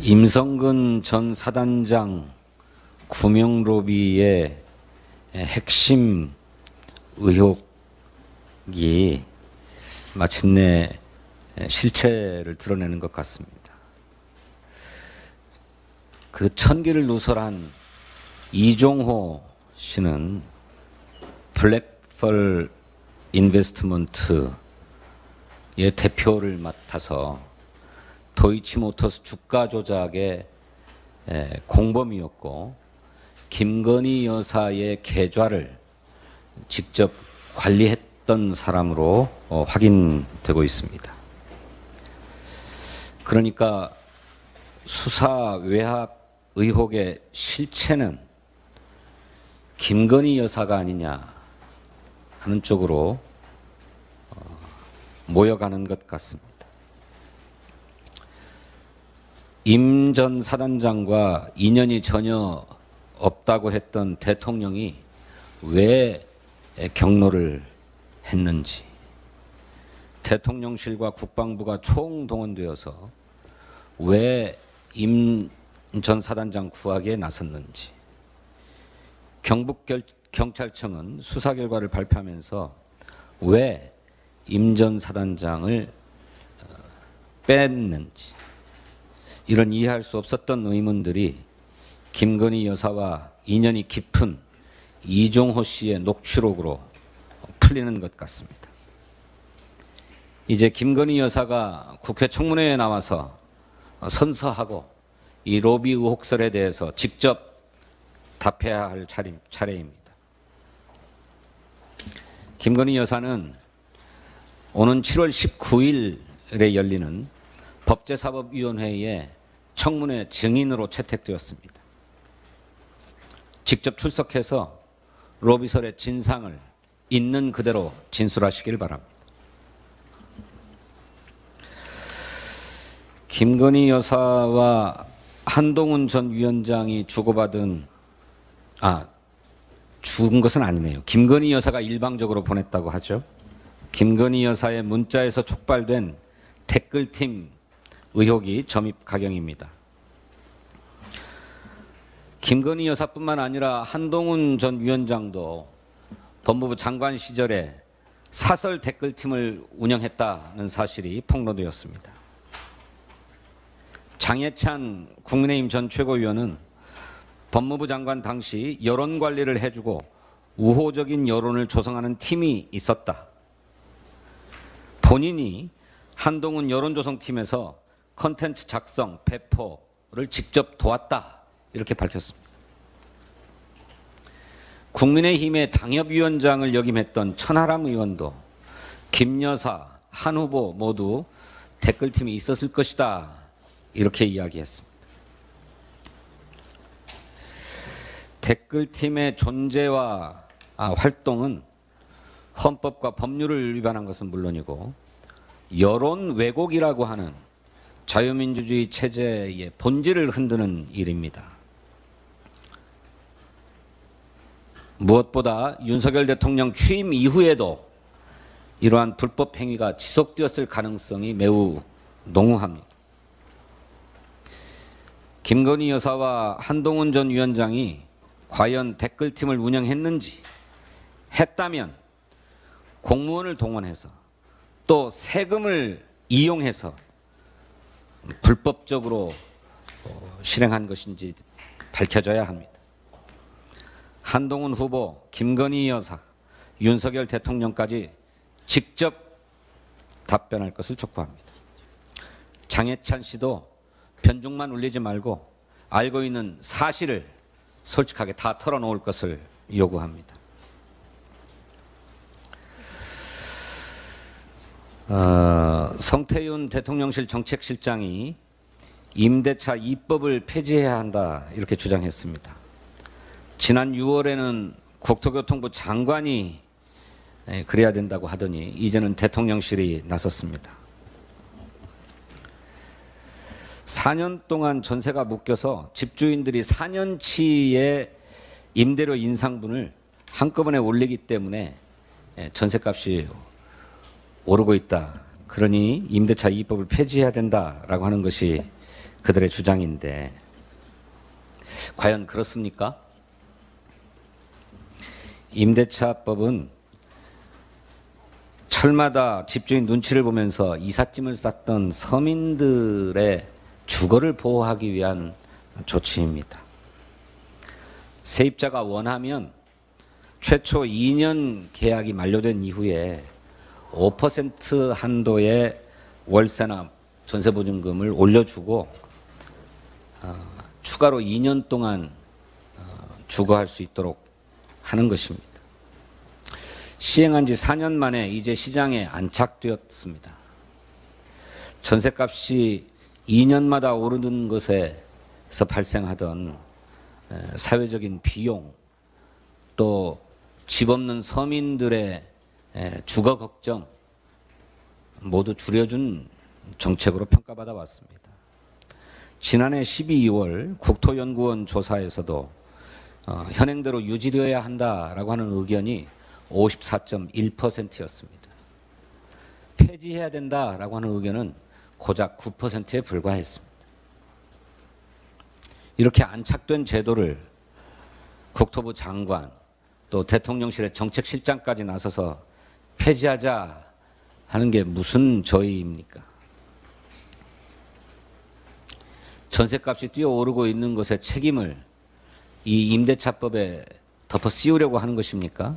임성근 전 사단장 구명로비의 핵심 의혹이 마침내 실체를 드러내는 것 같습니다. 그 천기를 누설한 이종호 씨는 블랙펄 인베스트먼트의 대표를 맡아서 도이치모터스 주가 조작의 공범이었고, 김건희 여사의 계좌를 직접 관리했던 사람으로 확인되고 있습니다. 그러니까 수사 외압 의혹의 실체는 김건희 여사가 아니냐 하는 쪽으로 모여가는 것 같습니다. 임 전 사단장과 인연이 전혀 없다고 했던 대통령이 왜 경로를 했는지, 대통령실과 국방부가 총동원되어서 왜 임 전 사단장 구하기에 나섰는지, 경북경찰청은 수사 결과를 발표하면서 왜 임 전 사단장을 뺐는지, 이런 이해할 수 없었던 의문들이 김건희 여사와 인연이 깊은 이종호 씨의 녹취록으로 풀리는 것 같습니다. 이제 김건희 여사가 국회 청문회에 나와서 선서하고 이 로비 의혹설에 대해서 직접 답해야 할 차례입니다. 김건희 여사는 오는 7월 19일에 열리는 법제사법위원회에 청문회 증인으로 채택되었습니다. 직접 출석해서 로비설의 진상을 있는 그대로 진술하시길 바랍니다. 김건희 여사와 한동훈 전 위원장이 주고받은, 죽은 것은 아니네요. 김건희 여사가 일방적으로 보냈다고 하죠. 김건희 여사의 문자에서 촉발된 댓글팀 의혹이 점입가경입니다. 김건희 여사뿐만 아니라 한동훈 전 위원장도 법무부 장관 시절에 사설 댓글팀을 운영했다는 사실이 폭로되었습니다. 장해찬 국민의힘 전 최고위원은 법무부 장관 당시 여론 관리를 해주고 우호적인 여론을 조성하는 팀이 있었다. 본인이 한동훈 여론조성팀에서 컨텐츠 작성, 배포를 직접 도왔다, 이렇게 밝혔습니다. 국민의힘의 당협위원장을 역임했던 천하람 의원도 김 여사, 한 후보 모두 댓글팀이 있었을 것이다, 이렇게 이야기했습니다. 댓글팀의 존재와 활동은 헌법과 법률을 위반한 것은 물론이고 여론 왜곡이라고 하는 자유민주주의 체제의 본질을 흔드는 일입니다. 무엇보다 윤석열 대통령 취임 이후에도 이러한 불법 행위가 지속되었을 가능성이 매우 농후합니다. 김건희 여사와 한동훈 전 위원장이 과연 댓글팀을 운영했는지, 했다면 공무원을 동원해서 또 세금을 이용해서 불법적으로 실행한 것인지 밝혀져야 합니다. 한동훈 후보, 김건희 여사, 윤석열 대통령까지 직접 답변할 것을 촉구합니다. 장해찬 씨도 변죽만 울리지 말고 알고 있는 사실을 솔직하게 다 털어놓을 것을 요구합니다. 성태윤 대통령실 정책실장이 임대차 2법을 폐지해야 한다, 이렇게 주장했습니다. 지난 6월에는 국토교통부 장관이 그래야 된다고 하더니 이제는 대통령실이 나섰습니다. 4년 동안 전세가 묶여서 집주인들이 4년치의 임대료 인상분을 한꺼번에 올리기 때문에 전세값이 오르고 있다. 그러니 임대차 이익법을 폐지해야 된다라고 하는 것이 그들의 주장인데 과연 그렇습니까? 임대차법은 철마다 집주인 눈치를 보면서 이삿짐을 쌌던 서민들의 주거를 보호하기 위한 조치입니다. 세입자가 원하면 최초 2년 계약이 만료된 이후에 5% 한도의 월세나 전세보증금을 올려주고 추가로 2년 동안 주거할 수 있도록 하는 것입니다. 시행한 지 4년 만에 이제 시장에 안착되었습니다. 전세값이 2년마다 오르는 것에서 발생하던 사회적인 비용, 또 집 없는 서민들의 주거 걱정 모두 줄여준 정책으로 평가받아 왔습니다. 지난해 12월 국토연구원 조사에서도 현행대로 유지되어야 한다라고 하는 의견이 54.1%였습니다. 폐지해야 된다라고 하는 의견은 고작 9%에 불과했습니다. 이렇게 안착된 제도를 국토부 장관 또 대통령실의 정책실장까지 나서서 폐지하자 하는 게 무슨 저희입니까? 전세값이 뛰어오르고 있는 것의 책임을 이 임대차법에 덮어 씌우려고 하는 것입니까?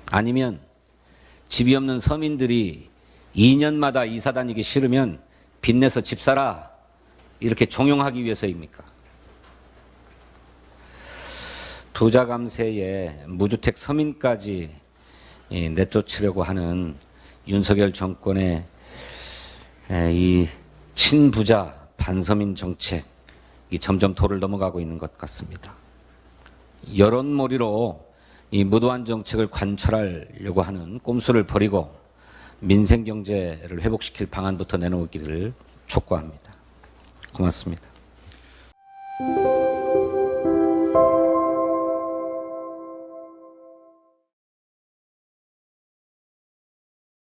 아니면 집이 없는 서민들이 2년마다 이사 다니기 싫으면 빚내서 집 사라 이렇게 종용하기 위해서입니까? 부자 감세에 무주택 서민까지 내쫓으려고 하는 윤석열 정권의 이 친부자 반서민 정책이 점점 도를 넘어가고 있는 것 같습니다. 여론몰이로 이 무도한 정책을 관철하려고 하는 꼼수를 버리고 민생 경제를 회복시킬 방안부터 내놓기를 촉구합니다. 고맙습니다.